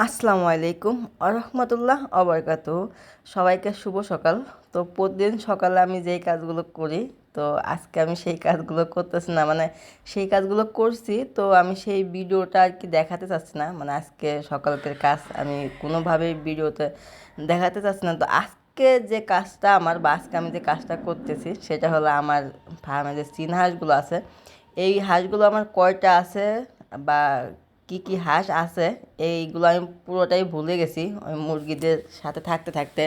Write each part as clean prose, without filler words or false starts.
আসসালামু আলাইকুম আরহামতুল্লাহ অবরকাত। সবাইকে শুভ সকাল। তো প্রতিদিন সকালে আমি যেই কাজগুলো করি, তো আজকে আমি সেই কাজগুলো করতেছি না, মানে সেই কাজগুলো করছি, তো আমি সেই ভিডিওটা আর কি দেখাতে চাচ্ছি না। মানে আজকে সকালকের কাজ আমি কোনোভাবেই ভিডিওতে দেখাতে চাচ্ছি না। তো আজকে যে কাজটা আমার বা আজকে আমি যে কাজটা করতেছি সেটা হলো আমার ফার্মে যে চীন হাঁসগুলো আছে, এই হাঁসগুলো আমার কয়টা আছে বা কি কি হাঁস আছে এইগুলো আমি পুরোটাই ভুলে গেছি। ওই মুরগিদের সাথে থাকতে থাকতে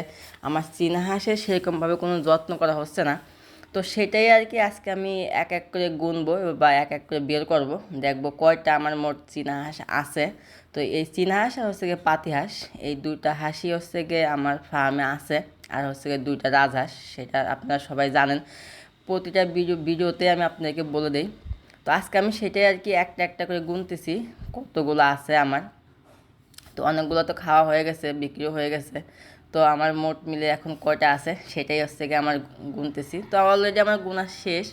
আমার চীনা হাঁসের সেরকমভাবে কোনো যত্ন করা হচ্ছে না। তো সেটাই আর কি আজকে আমি এক এক করে গুনবো বা এক এক করে বের করব, দেখবো কয়টা আমার মোট চীনা হাঁস আছে। তো এই চীনা হাঁস আর হচ্ছে গিয়ে পাতি হাঁস, এই দুইটা হাঁসই হচ্ছে গিয়ে আমার ফার্মে আছে। আর হচ্ছে গিয়ে দুইটা রাজহাঁস, সেটা আপনারা সবাই জানেন। প্রতিটা ভিডিওতে আমি আপনাদেরকে বলে দিই। তো আজকে আমি সেটাই আর কি একটা একটা করে গুনতেছি কতগুলো আছে আমার। তো অনেকগুলো তো খাওয়া হয়ে গেছে, বিক্রিও হয়ে গেছে। তো আমার মোট মিলে এখন কয়টা আছে সেটাই হচ্ছে গিয়ে আমার গুনতেছি। তো অলরেডি আমার গুনা শেষ।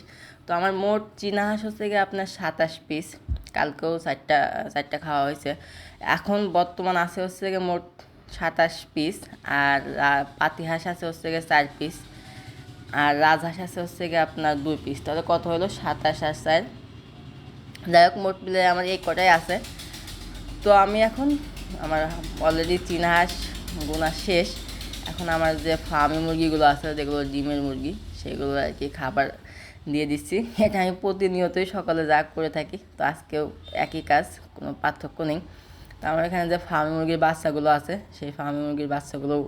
তো আমার মোট চীনা হাঁস হচ্ছে গিয়ে আপনার 27 পিস। কালকেও চারটা চারটা খাওয়া হয়েছে। এখন বর্তমান আছে হচ্ছে গিয়ে মোট 27 পিস। আর পাতি হাঁস আছে হচ্ছে গিয়ে 4 পিস। আর রাজহাঁস আছে হচ্ছে গিয়ে আপনার 2 পিস। তাহলে কত হলো 27 আর 4। যাই হোক, মোট মিলে আমার এই কটাই আছে। তো আমি এখন আমার অলরেডি চীনা হাঁস গোনা শেষ। এখন আমার যে ফার্মি মুরগিগুলো আছে, যেগুলো ডিমের মুরগি, সেগুলো আর কি খাবার দিয়ে দিচ্ছি। এটা আমি প্রতিনিয়তই সকালে যা করে থাকি, তো আজকেও একই কাজ, কোনো পার্থক্য নেই। তো আমার এখানে যে ফার্মি মুরগির বাচ্চাগুলো আছে, সেই ফার্মি মুরগির বাচ্চাগুলোও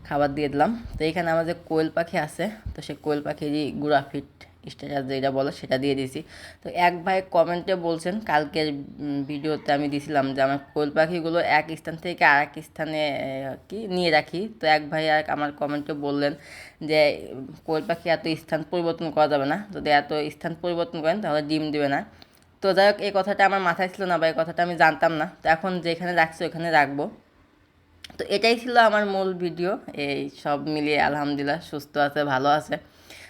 খাবার দিয়ে দিলাম। তো এখানে আমার যে কোয়েল পাখি আছে, তো সেই কোয়েল পাখিরই গুঁড়া ফিট স্ট্যাটাস যেটা বলে সেটা দিয়ে দিয়েছি। তো এক ভাই কমেন্টে বলছেন, কালকের ভিডিওতে আমি দিয়েছিলাম যে আমার কোয়েল পাখিগুলো এক স্থান থেকে আর এক স্থানে কি নিয়ে রাখি। তো এক ভাই আর আমার কমেন্টে বললেন যে কোয়েল পাখি এত স্থান পরিবর্তন করা যাবে না, যদি এত স্থান পরিবর্তন করেন তাহলে ডিম দেবে না। তো যাই হোক, এই কথাটা আমার মাথায় ছিল না বা এই কথাটা আমি জানতাম না। তো এখন যেখানে রাখছি ওখানে রাখবো। তো এটাই ছিল আমার মূল ভিডিও। এই সব মিলিয়ে আলহামদুলিল্লাহ সুস্থ আছে, ভালো আছে।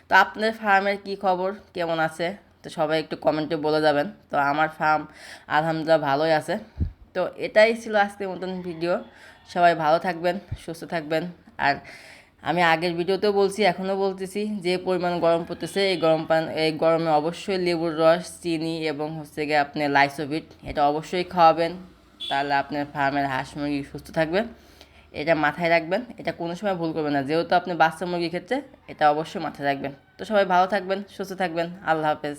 তো আপনাদের ফার্মের কি খবর, কেমন আছে? তো সবাই একটু কমেন্টে বলে যাবেন। তো আমার ফার্ম আলহামদুলিল্লাহ ভালোই আছে। তো এটাই ছিল আজকের মতন ভিডিও। সবাই ভালো থাকবেন, সুস্থ থাকবেন। আর আমি আগের ভিডিওতেও বলছি, এখনও বলতেছি, যে পরিমাণ গরম পড়তেছে, এই গরমে অবশ্যই লেবুর রস, চিনি এবং হচ্ছে গিয়ে আপনি লাইসোভিট এটা অবশ্যই খাওয়াবেন। তাহলে আপনার ফার্মের হাঁস মুরগি সুস্থ থাকবে। এটা মাথায় রাখবেন, এটা কোনো সময় ভুল করবেন না, যেহেতু আপনি বাচ্চা মুরগি ক্ষেত্রে এটা অবশ্যই মাথায় রাখবেন। তো সবাই ভালো থাকবেন, সুস্থ থাকবেন। আল্লাহ হাফেজ।